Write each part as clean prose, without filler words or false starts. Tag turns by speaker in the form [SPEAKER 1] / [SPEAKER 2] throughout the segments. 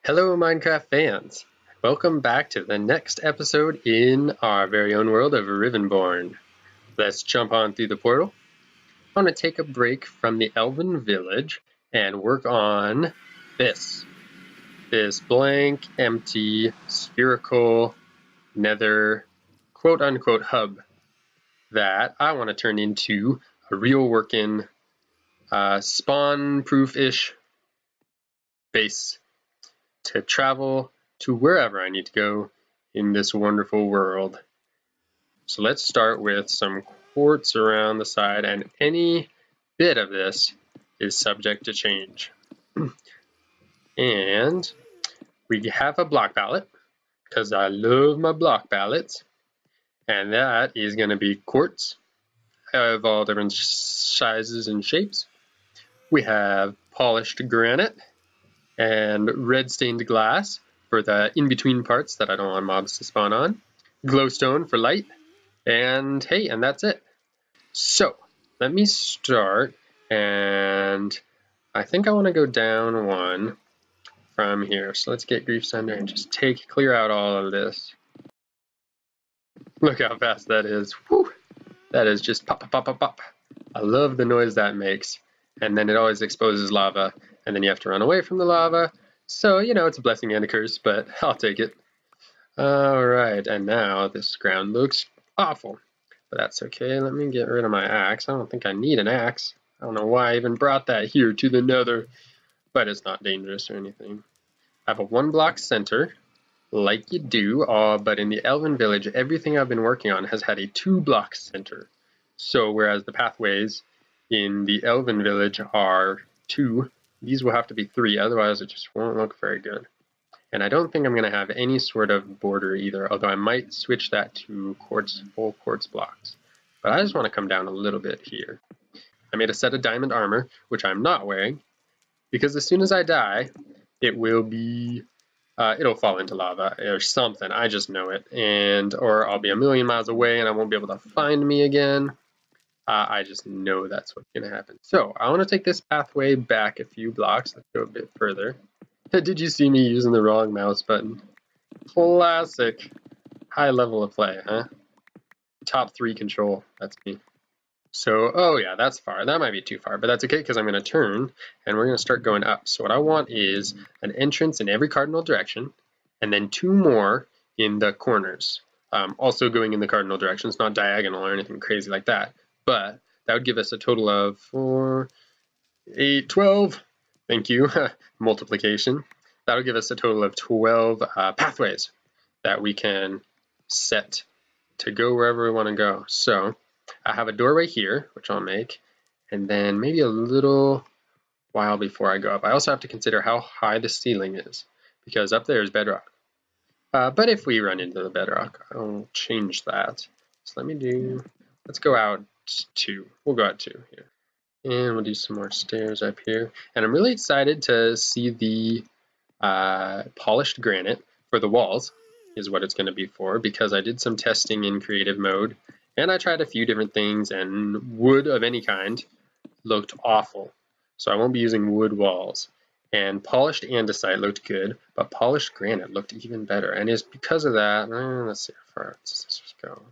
[SPEAKER 1] Hello Minecraft fans! Welcome back to the next episode in our very own world of Rivenbourne. Let's jump on through the portal. I want to take a break from the Elven village and work on this blank, empty, spherical Nether quote-unquote hub that I want to turn into a real working spawn-proof-ish base to travel to wherever I need to go in this wonderful world. So let's start with some quartz around the side, and any bit of this is subject to change. And we have a block palette, because I love my block palettes, and that is going to be quartz of all different sizes and shapes. We have polished granite and red stained glass for the in-between parts that I don't want mobs to spawn on, glowstone for light, and hey, and that's it. So let me start, and I think I want to go down one from here. So let's get Grief Sunder and just clear out all of this. Look how fast that is. Whew. That is just pop, pop, pop, pop, pop. I love the noise that makes. And then it always exposes lava, and then you have to run away from the lava. So, you know, it's a blessing and a curse, but I'll take it. Alright, and now this ground looks awful. But that's okay. Let me get rid of my axe. I don't think I need an axe. I don't know why I even brought that here to the Nether, but it's not dangerous or anything. I have a 1-block center, like you do, but in the Elven village, everything I've been working on has had a 2-block center. So whereas the pathways in the Elven village are 2, these will have to be 3, otherwise it just won't look very good. And I don't think I'm going to have any sort of border either, although I might switch that to full quartz blocks. But I just want to come down a little bit here. I made a set of diamond armor, which I'm not wearing, because as soon as I die, it will be, it'll fall into lava or something. I just know it. Or I'll be a million miles away and I won't be able to find me again. I just know that's what's going to happen. So I want to take this pathway back a few blocks. Let's go a bit further. Did you see me using the wrong mouse button? Classic. High level of play, huh? Top 3 control. That's me. So, oh yeah, that's far. That might be too far, but that's okay because I'm going to turn and we're going to start going up. So what I want is an entrance in every cardinal direction and then 2 more in the corners. Also going in the cardinal directions, not diagonal or anything crazy like that. But that would give us a total of 4, 8, 12. Thank you. Multiplication. That'll give us a total of 12 pathways that we can set to go wherever we want to go. So I have a doorway here, which I'll make, and then maybe a little while before I go up. I also have to consider how high the ceiling is, because up there is bedrock. But if we run into the bedrock, I'll change that. So let's go out 2. We'll go out 2 here. And we'll do some more stairs up here. And I'm really excited to see the polished granite for the walls is what it's going to be for, because I did some testing in creative mode and I tried a few different things, and wood of any kind looked awful. So I won't be using wood walls. And polished andesite looked good, but polished granite looked even better. And it's because of that, let's see how far let's go.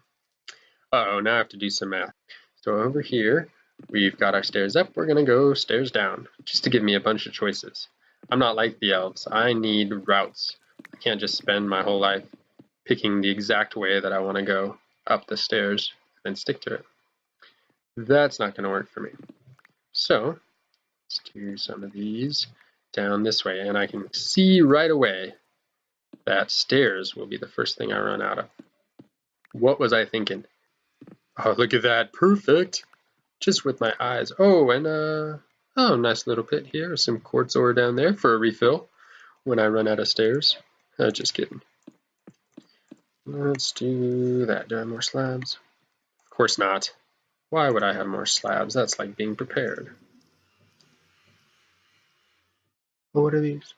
[SPEAKER 1] Uh-oh, now I have to do some math. So over here, we've got our stairs up. We're going to go stairs down, just to give me a bunch of choices. I'm not like the elves. I need routes. I can't just spend my whole life picking the exact way that I want to go up the stairs and stick to it. That's not going to work for me. So let's do some of these down this way, and I can see right away that stairs will be the first thing I run out of. What was I thinking? Oh, look at that. Perfect. Just with my eyes. Oh, and oh, nice little pit here. Some quartz ore down there for a refill when I run out of stairs. Just kidding. Let's do that. Do I have more slabs? Of course not. Why would I have more slabs? That's like being prepared. Oh, what are these?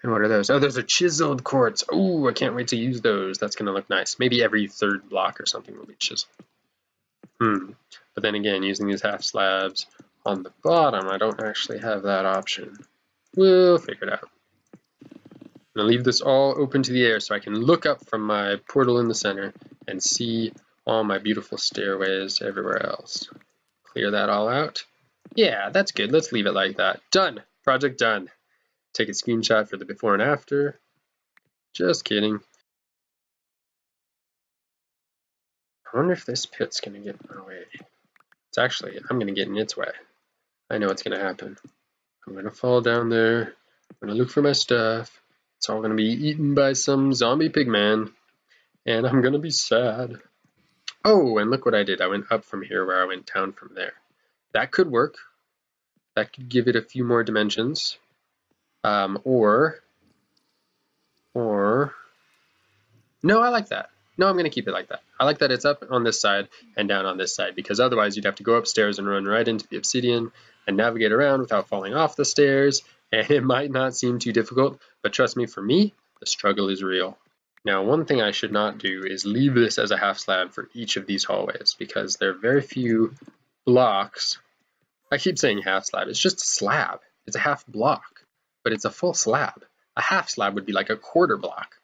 [SPEAKER 1] And what are those? Oh, those are chiseled quartz. Oh, I can't wait to use those. That's going to look nice. Maybe every 3rd block or something will be chiseled. But then again, using these half slabs on the bottom, I don't actually have that option. We'll figure it out. gonna leave this all open to the air so I can look up from my portal in the center and see all my beautiful stairways everywhere else. Clear that all out. Yeah, that's good. Let's leave it like that. Done. Project done. Take a screenshot for the before and after. Just kidding. I wonder if this pit's gonna get in my way. It's actually, I'm gonna get in its way. I know what's gonna happen. I'm gonna fall down there. I'm gonna look for my stuff. It's all gonna be eaten by some zombie pigman. And I'm gonna be sad. Oh, and look what I did. I went up from here where I went down from there. That could work. That could give it a few more dimensions. Or, no, I like that. No, I'm going to keep it like that. I like that it's up on this side and down on this side, because otherwise you'd have to go upstairs and run right into the obsidian and navigate around without falling off the stairs, and it might not seem too difficult, but trust me, for me, the struggle is real. Now, one thing I should not do is leave this as a half slab for each of these hallways, because there are very few blocks. I keep saying half slab. It's just a slab. It's a half block, but it's a full slab. A half slab would be like a quarter block.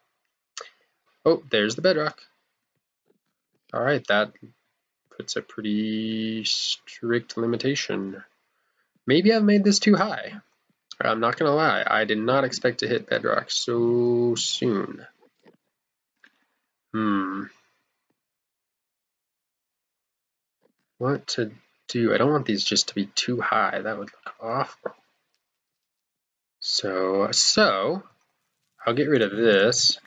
[SPEAKER 1] Oh, there's the bedrock. All right, that puts a pretty strict limitation. Maybe I've made this too high. I'm not gonna lie, I did not expect to hit bedrock so soon. What to do? I don't want these just to be too high. That would look awful. So I'll get rid of this,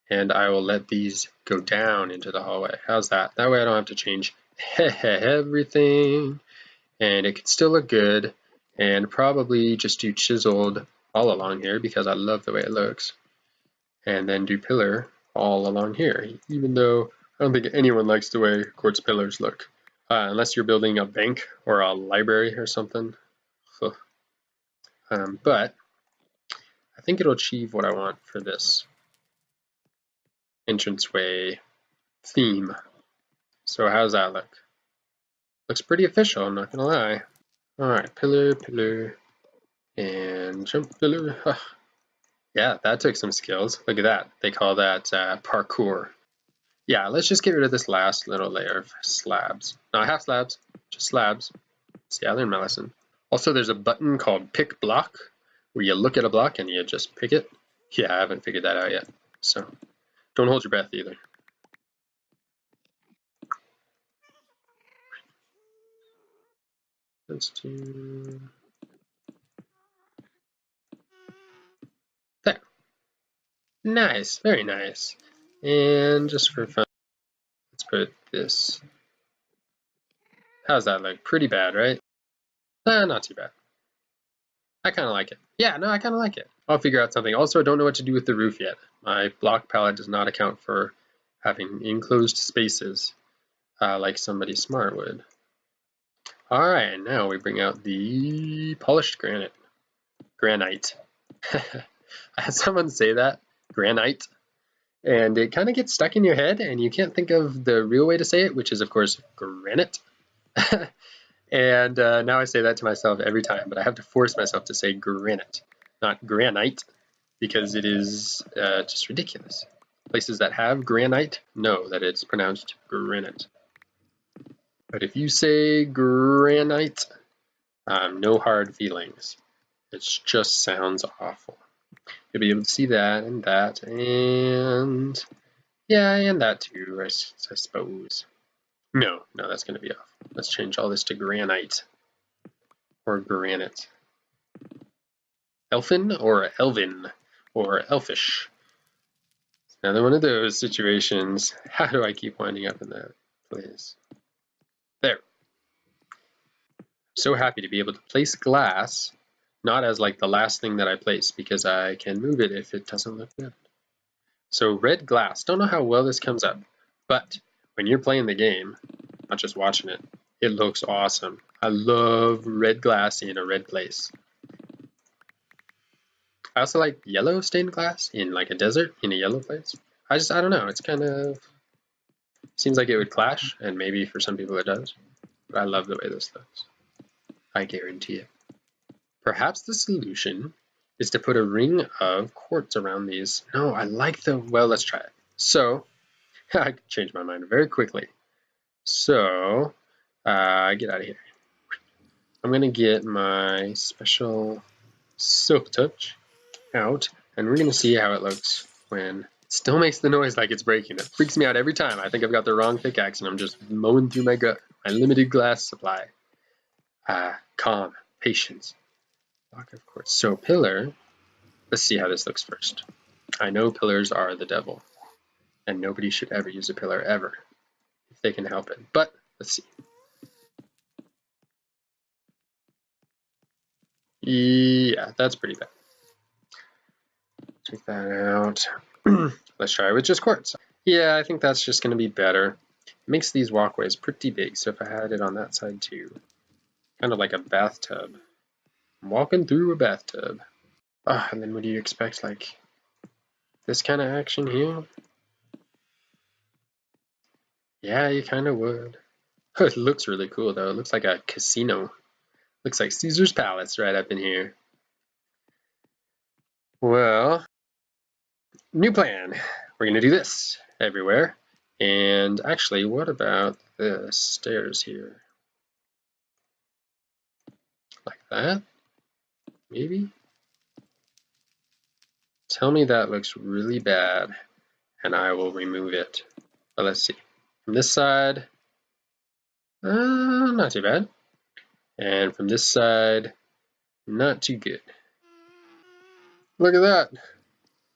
[SPEAKER 1] and I will let these go down into the hallway. How's that? That way I don't have to change everything, and it can still look good, and probably just do chiseled all along here because I love the way it looks, and then do pillar all along here, even though I don't think anyone likes the way quartz pillars look, unless you're building a bank or a library or something. But I think it'll achieve what I want for this entranceway theme. So how's that look? Looks pretty official, I'm not gonna lie. Alright, pillar, pillar, and jump pillar. Yeah, that took some skills. Look at that. They call that parkour. Yeah, let's just get rid of this last little layer of slabs. Not half slabs, just slabs. See, I learned my lesson. Also, there's a button called pick block, where you look at a block and you just pick it. Yeah, I haven't figured that out yet. So don't hold your breath either. Let's do there. Nice, very nice. And just for fun, let's put this. How's that look? Pretty bad, right? Not too bad. I kind of like it. Yeah, no, I kind of like it. I'll figure out something. Also, I don't know what to do with the roof yet. My block palette does not account for having enclosed spaces like somebody smart would. All right, now we bring out the polished granite. Granite. I had someone say that, granite, and it kind of gets stuck in your head and you can't think of the real way to say it, which is of course granite. And now I say that to myself every time, but I have to force myself to say granite, not granite, because it is just ridiculous. Places that have granite know that it's pronounced granite. But if you say granite, no hard feelings. It just sounds awful. You'll be able to see that, and yeah, and that too, I suppose. No, that's going to be off. Let's change all this to granite or granite. Elfin or Elven or Elfish. Another one of those situations. How do I keep winding up in that place? There. So happy to be able to place glass, not as like the last thing that I place, because I can move it if it doesn't look good. So red glass, don't know how well this comes up, but when you're playing the game, not just watching it, it looks awesome. I love red glass in a red place. I also like yellow stained glass in like a desert in a yellow place. I don't know, it's kind of, seems like it would clash, and maybe for some people it does, but I love the way this looks. I guarantee it. Perhaps the solution is to put a ring of quartz around these. No, I like the, well, let's try it. So, I changed my mind very quickly. So, get out of here. I'm going to get my special silk touch out, and we're going to see how it looks when it still makes the noise like it's breaking. It freaks me out every time. I think I've got the wrong pickaxe and I'm just mowing through my limited glass supply. Calm, patience. Block of quartz. So pillar, let's see how this looks first. I know pillars are the devil, and nobody should ever use a pillar ever, if they can help it. But let's see. Yeah, that's pretty bad. Take that out. Let's try it with just quartz. Yeah, I think that's just going to be better. It makes these walkways pretty big, so if I had it on that side too, kind of like a bathtub. I'm walking through a bathtub. And then what do you expect, like this kind of action here? Yeah, you kind of would. It looks really cool though. It looks like a casino. Looks like Caesar's Palace right up in here. Well, new plan. We're gonna do this everywhere. And actually, what about the stairs here? Like that? Maybe? Tell me that looks really bad, and I will remove it. But let's see. From this side, not too bad. And from this side, not too good. Look at that.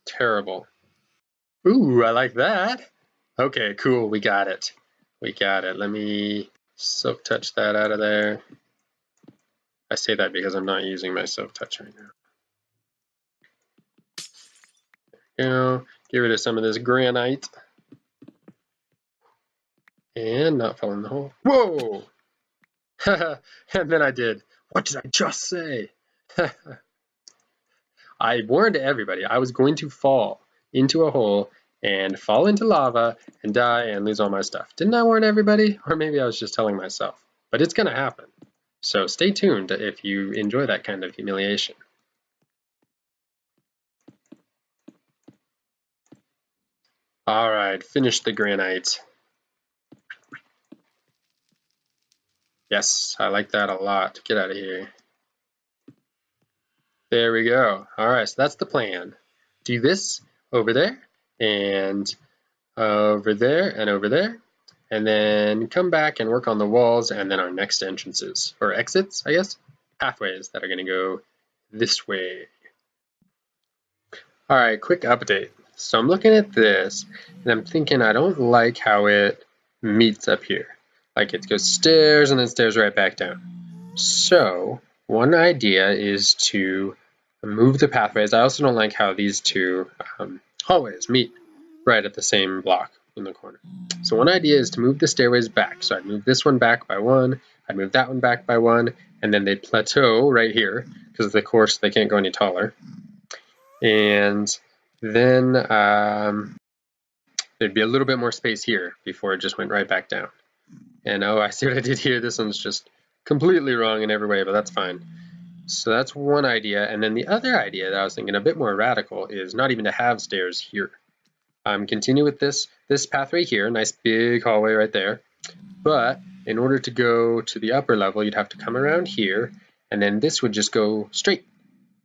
[SPEAKER 1] Terrible. Ooh, I like that. Okay, cool. We got it. We got it. Let me silk touch that out of there. I say that because I'm not using my silk touch right now. There we go. Get rid of some of this granite. And not fall in the hole. Whoa! And then I did. What did I just say? I warned everybody I was going to fall into a hole and fall into lava and die and lose all my stuff. Didn't I warn everybody? Or maybe I was just telling myself. But it's going to happen. So stay tuned if you enjoy that kind of humiliation. All right, finish the granite. Yes, I like that a lot. Get out of here. There we go. All right, so that's the plan. Do this over there and over there and over there, and then come back and work on the walls and then our next entrances, or exits, I guess, pathways that are going to go this way. All right, quick update. So I'm looking at this and I'm thinking I don't like how it meets up here. Like it goes stairs and then stairs right back down. So one idea is to move the pathways. I also don't like how these two hallways meet right at the same block in the corner. So one idea is to move the stairways back. So I'd move this one back by one, I'd move that one back by one, and then they'd plateau right here because of course they can't go any taller. And then there'd be a little bit more space here before it just went right back down. And oh, I see what I did here. This one's just completely wrong in every way, but that's fine. So that's one idea. And then the other idea that I was thinking a bit more radical is not even to have stairs here. Continue with this pathway here, nice big hallway right there. But in order to go to the upper level, you'd have to come around here, and then this would just go straight.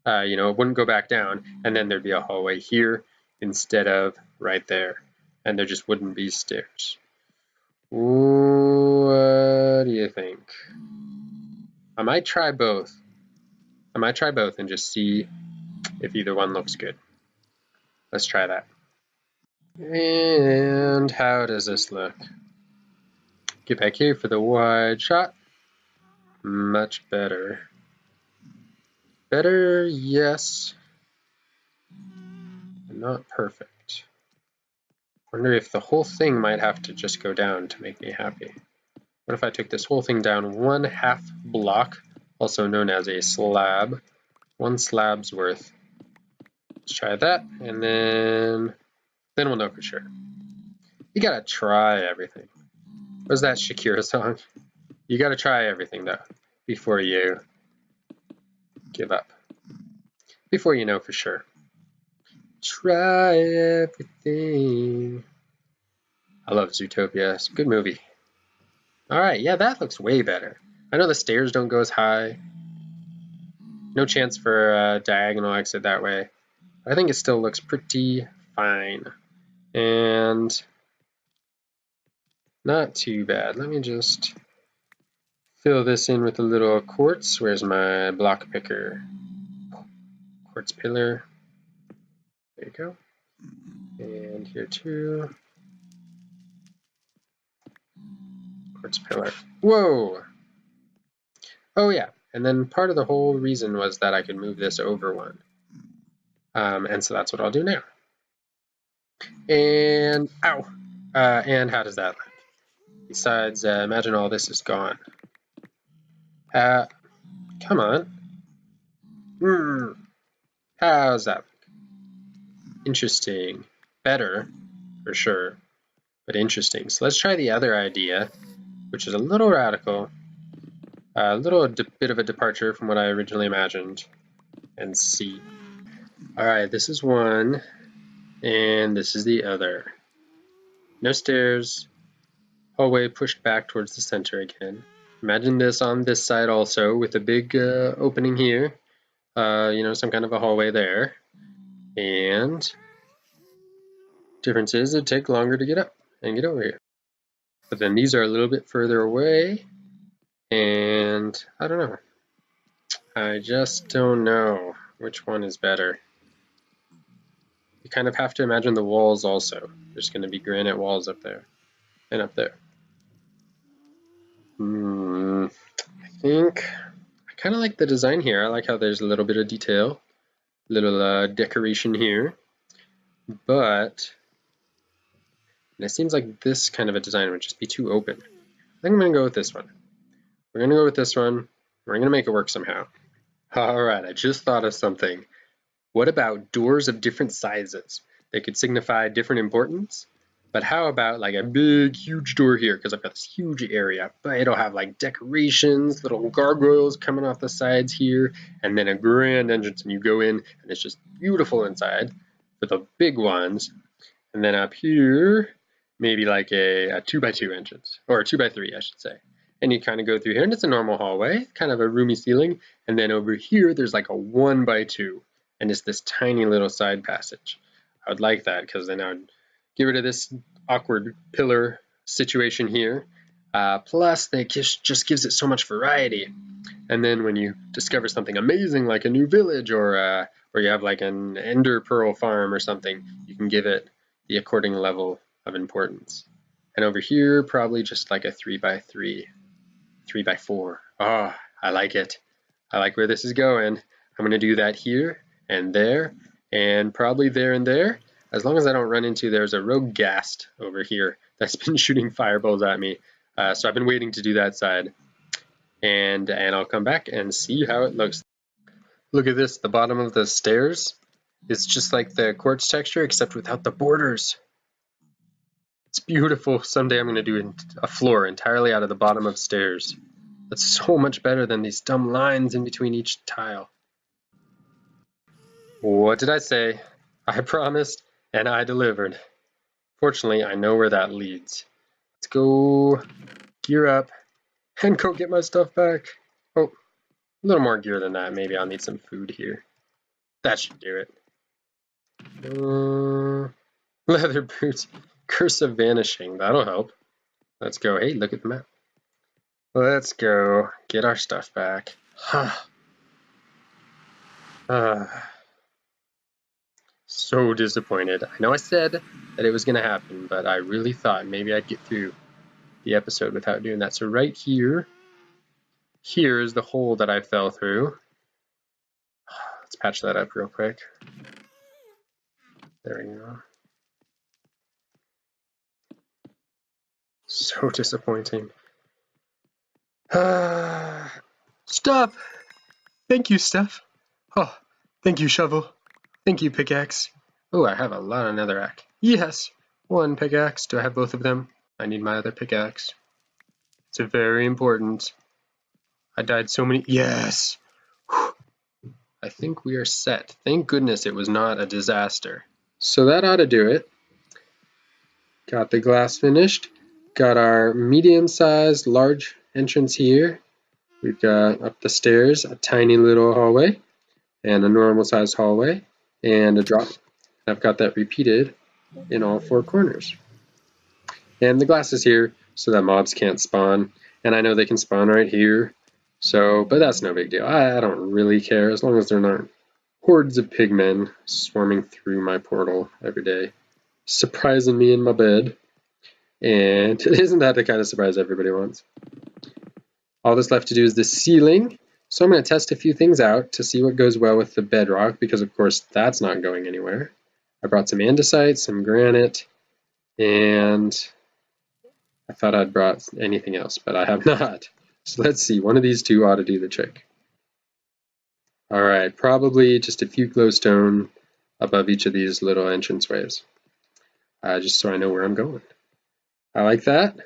[SPEAKER 1] It wouldn't go back down, and then there'd be a hallway here instead of right there, and there just wouldn't be stairs. What do you think? I might try both. And just see if either one looks good. Let's try that. And how does this look? Get back here for the wide shot. Much better. Better, yes. Not perfect. Wonder if the whole thing might have to just go down to make me happy. What if I took this whole thing down 1/2 block, also known as a slab? 1 slab's worth. Let's try that, and then we'll know for sure. You gotta try everything. What's that Shakira song? You gotta try everything though, before you give up. before you know for sure. Try everything. I love Zootopia. It's a good movie. Alright, yeah, that looks way better. I know the stairs don't go as high. No chance for a diagonal exit that way. But I think it still looks pretty fine. And not too bad. Let me just fill this in with a little quartz. Where's my block picker? Quartz pillar. There you go. And here too. Quartz pillar. Whoa! Oh yeah, and then part of the whole reason was that I could move this over one. And so that's what I'll do now. And, ow! And how does that look? Besides, imagine all this is gone. Come on. How's that look? Interesting. Better, for sure, but interesting. So let's try the other idea, which is a little radical, a little bit of a departure from what I originally imagined, and see. Alright, this is one, and this is the other. No stairs, hallway pushed back towards the center again. Imagine this on this side also, with a big opening here, you know, some kind of a hallway there, and difference is it'd take longer to get up and get over here. But then these are a little bit further away, and I don't know. I just don't know which one is better. You kind of have to imagine the walls also. There's going to be granite walls up there and up there. I think I kind of like the design here. I like how there's a little bit of detail, little decoration here, but it seems like this kind of a design would just be too open. I think I'm going to go with this one. We're going to go with this one. We're going to make it work somehow. Alright, I just thought of something. What about doors of different sizes? They could signify different importance. But how about like a big, huge door here? Because I've got this huge area. But it'll have like decorations, little gargoyles coming off the sides here, and then a grand entrance. And you go in, and it's just beautiful inside for the big ones. And then up here, maybe like a 2x2 entrance, or a 2x3, I should say. And you kind of go through here, and it's a normal hallway, kind of a roomy ceiling. And then over here, there's like a 1x2, and it's this tiny little side passage. I would like that, because then I would get rid of this awkward pillar situation here. Plus, it just gives it so much variety. And then when you discover something amazing, like a new village, or you have like an ender pearl farm or something, you can give it the according level of importance. And over here, probably just like a 3x3. 3x4. Oh, I like it. I like where this is going. I'm going to do that here and there and probably there and there. As long as I don't run into, there's a rogue ghast over here that's been shooting fireballs at me. So I've been waiting to do that side. And I'll come back and see how it looks. Look at this, the bottom of the stairs. It's just like the quartz texture except without the borders. It's beautiful. Someday I'm going to do a floor entirely out of the bottom of stairs. That's so much better than these dumb lines in between each tile. What did I say? I promised and I delivered. Fortunately, I know where that leads. Let's go gear up and go get my stuff back. Oh, a little more gear than that. Maybe I'll need some food here. That should do it. Leather boots. Curse of Vanishing. That'll help. Let's go. Hey, look at the map. Let's go get our stuff back. So disappointed. I know I said that it was going to happen, but I really thought maybe I'd get through the episode without doing that. So right here is the hole that I fell through. Let's patch that up real quick. There we go. So disappointing. Stop! Thank you, Steph. Oh, thank you, shovel. Thank you, pickaxe. Oh, I have a lot of netherrack. Yes, one pickaxe. Do I have both of them? I need my other pickaxe. It's very important. I died so many. Yes! Whew. I think we are set. Thank goodness it was not a disaster. So that ought to do it. Got the glass finished. Got our medium-sized, large entrance here. We've got up the stairs a tiny little hallway and a normal-sized hallway and a drop. I've got that repeated in all four corners. And the glass is here so that mobs can't spawn. And I know they can spawn right here. So, but that's no big deal. I don't really care as long as there aren't hordes of pigmen swarming through my portal every day, surprising me in my bed. And isn't that the kind of surprise everybody wants? All that's left to do is the ceiling. So I'm going to test a few things out to see what goes well with the bedrock, because of course that's not going anywhere. I brought some andesite, some granite, and I thought I'd brought anything else, but I have not. So let's see, one of these two ought to do the trick. All right, probably just a few glowstone above each of these little entranceways, just so I know where I'm going. I like that.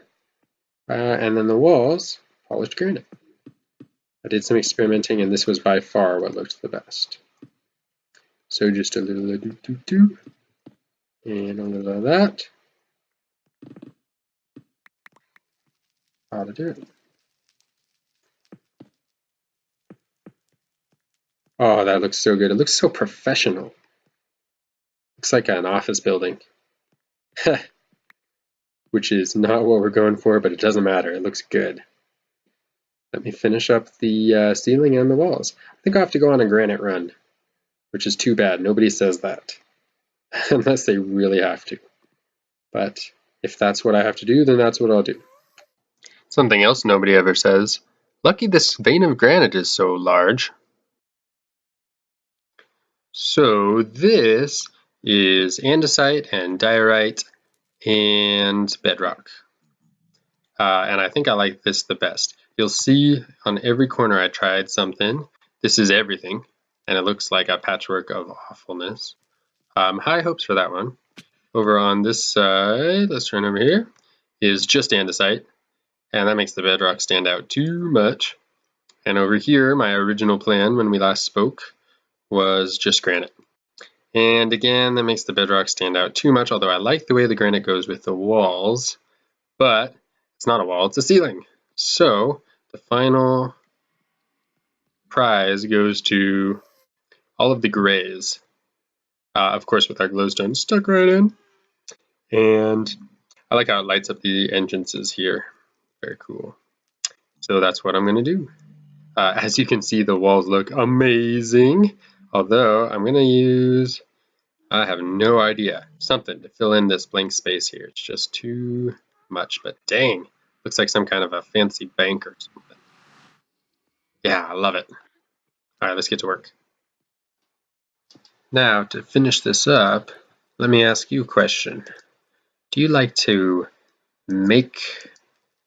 [SPEAKER 1] And then the walls, polished granite. I did some experimenting, and this was by far what looked the best. So just a little do-do-do, and a little of that. How to do it. Oh, that looks so good. It looks so professional. Looks like an office building. Which is not what we're going for, but it doesn't matter. It looks good. Let me finish up the ceiling and the walls. I think I'll have to go on a granite run, which is too bad. Nobody says that, unless they really have to. But if that's what I have to do, then that's what I'll do. Something else nobody ever says. Lucky this vein of granite is so large. So this is andesite and diorite and bedrock. And I think I like this the best. You'll see on every corner I tried something. This is everything, and it looks like a patchwork of awfulness. High hopes for that one. Over on this side, let's turn over here, is just andesite, and that makes the bedrock stand out too much. And over here, my original plan when we last spoke was just granite. And again, that makes the bedrock stand out too much, although I like the way the granite goes with the walls, but it's not a wall, it's a ceiling. So the final prize goes to all of the grays, of course with our glowstone stuck right in. And I like how it lights up the entrances here. Very cool. So that's what I'm going to do. As you can see, the walls look amazing, although I'm going to use, I have no idea, something to fill in this blank space here. It's just too much, but dang, looks like some kind of a fancy bank or something. Yeah, I love it. All right, let's get to work. Now, to finish this up, let me ask you a question. Do you like to make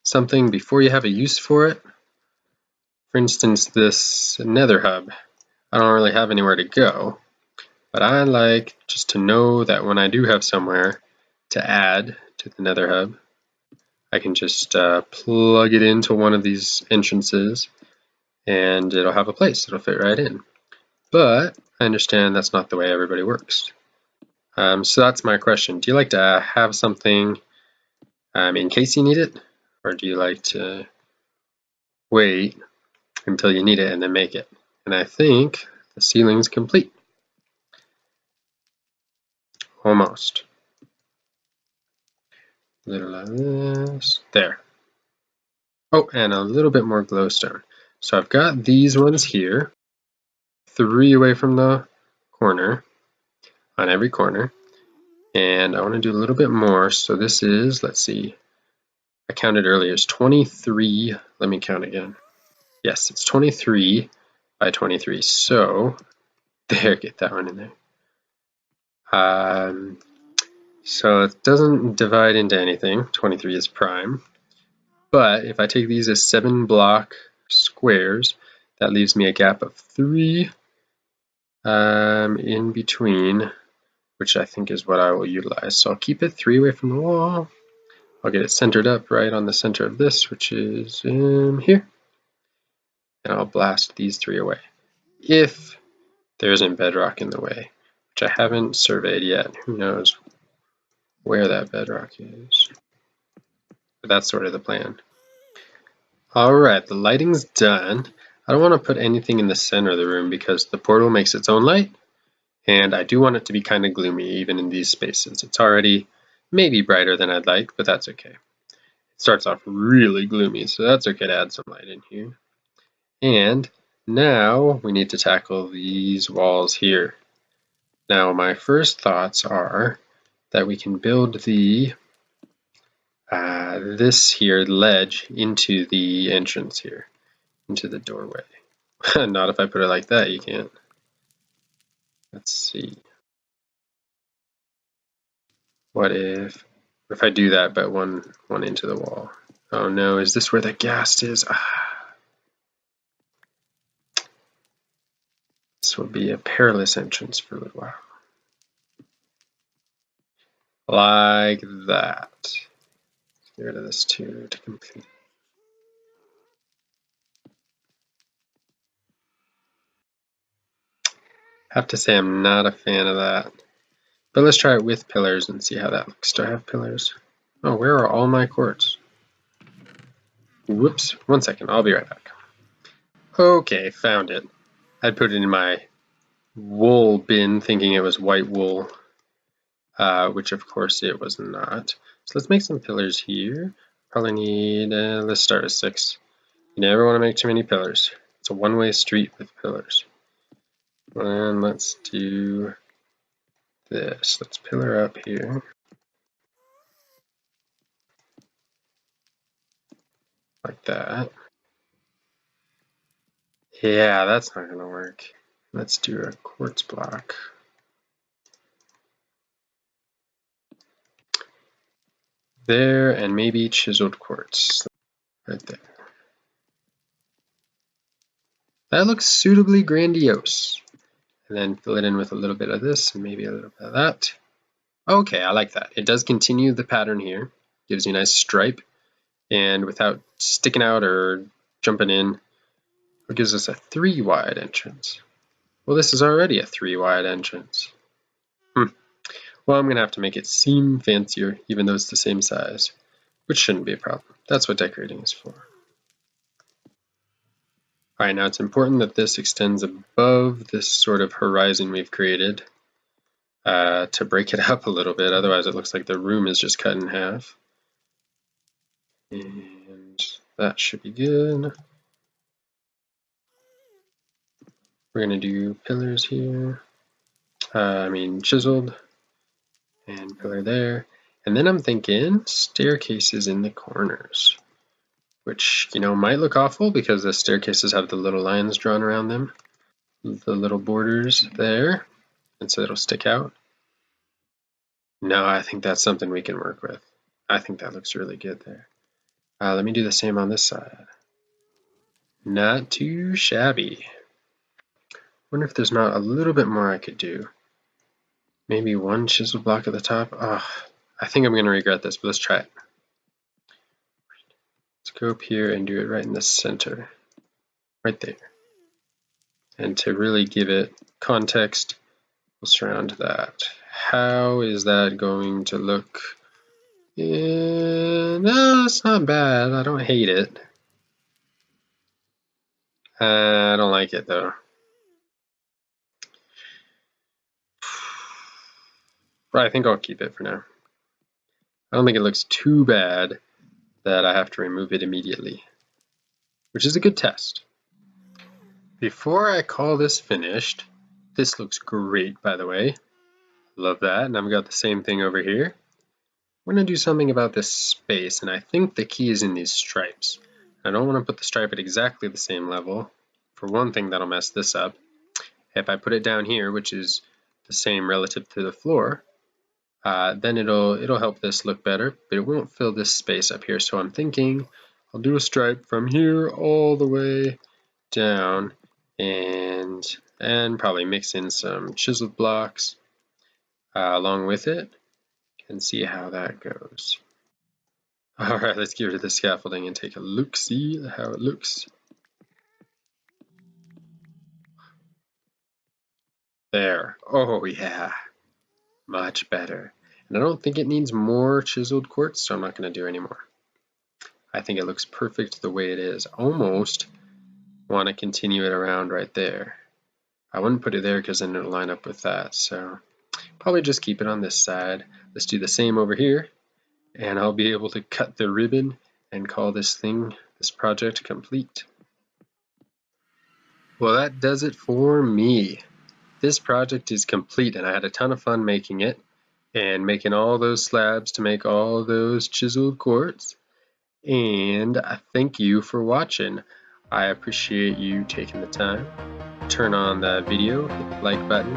[SPEAKER 1] something before you have a use for it? For instance, this Nether hub. I don't really have anywhere to go, but I like just to know that when I do have somewhere to add to the Nether hub, I can just plug it into one of these entrances and it'll have a place. It'll fit right in. But I understand that's not the way everybody works. So that's my question. Do you like to have something in case you need it? Or do you like to wait until you need it and then make it? And I think the ceiling's complete. Almost. A little like this. There. Oh, and a little bit more glowstone. So I've got these ones here, 3 away from the corner, on every corner. And I want to do a little bit more. So this is, let's see, I counted earlier, it's 23. Let me count again. Yes, it's 23 by 23. So there, get that one in there. So it doesn't divide into anything. 23 is prime. But if I take these as 7 block squares, that leaves me a gap of 3 in between, which I think is what I will utilize. So I'll keep it 3 away from the wall. I'll get it centered up right on the center of this, which is here. And I'll blast these 3 away. If there isn't bedrock in the way, which I haven't surveyed yet. Who knows where that bedrock is? But that's sort of the plan. Alright, the lighting's done. I don't want to put anything in the center of the room because the portal makes its own light, and I do want it to be kind of gloomy even in these spaces. It's already maybe brighter than I'd like, but that's okay. It starts off really gloomy, so that's okay to add some light in here. And now we need to tackle these walls here. Now my first thoughts are that we can build the this here ledge into the entrance here, into the doorway. Not if I put it like that, you can't. Let's see. What if I do that but one into the wall? Oh no, is this where the ghast is? This will be a perilous entrance for a little while. Like that. Get rid of this too to complete. Have to say I'm not a fan of that. But let's try it with pillars and see how that looks. Do I have pillars? Oh, where are all my quartz? Whoops, 1 second, I'll be right back. Okay, found it. I'd put it in my wool bin thinking it was white wool, which of course it was not. So let's make some pillars here. Probably need, let's start with 6. You never want to make too many pillars. It's a one-way street with pillars. And let's do this. Let's pillar up here. Like that. Yeah, that's not gonna work. Let's do a quartz block. There, and maybe chiseled quartz. Right there. That looks suitably grandiose. And then fill it in with a little bit of this and maybe a little bit of that. Okay, I like that. It does continue the pattern here. Gives you a nice stripe. And without sticking out or jumping in, it gives us a 3 wide entrance. Well, this is already a 3 wide entrance. Well, I'm going to have to make it seem fancier, even though it's the same size, which shouldn't be a problem. That's what decorating is for. All right, now it's important that this extends above this sort of horizon we've created to break it up a little bit. Otherwise, it looks like the room is just cut in half. And that should be good. We're going to do pillars here. Chiseled. And pillar there. And then I'm thinking staircases in the corners, which, might look awful because the staircases have the little lines drawn around them, the little borders there, and so it'll stick out. No, I think that's something we can work with. I think that looks really good there. Let me do the same on this side. Not too shabby. Wonder if there's not a little bit more I could do. Maybe one chisel block at the top. I think I'm going to regret this, but let's try it. Let's go up here and do it right in the center. Right there. And to really give it context, we'll surround that. How is that going to look? No, it's not bad. I don't hate it. I don't like it though. I think I'll keep it for now. I don't think it looks too bad that I have to remove it immediately, which is a good test. Before I call this finished, this looks great, by the way. Love that, and I've got the same thing over here. We're going to do something about this space, and I think the key is in these stripes. I don't want to put the stripe at exactly the same level. For one thing, that'll mess this up. If I put it down here, which is the same relative to the floor, then it'll help this look better, but it won't fill this space up here. So I'm thinking I'll do a stripe from here all the way down, and probably mix in some chiseled blocks along with it, and see how that goes. All right, let's get rid of the scaffolding and take a look, see how it looks. There. Oh yeah. Much better. And I don't think it needs more chiseled quartz, so I'm not going to do any more. I think it looks perfect the way it is. Almost want to continue it around right there. I wouldn't put it there because then it'll line up with that, so probably just keep it on this side. Let's do the same over here, and I'll be able to cut the ribbon and call this project complete. Well, that does it for me. This project is complete, and I had a ton of fun making it and making all those slabs to make all those chiseled quartz. And I thank you for watching. I appreciate you taking the time. Turn on the video, hit the like button,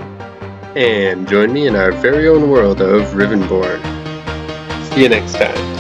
[SPEAKER 1] and join me in our very own world of Rivenbourne. See you next time.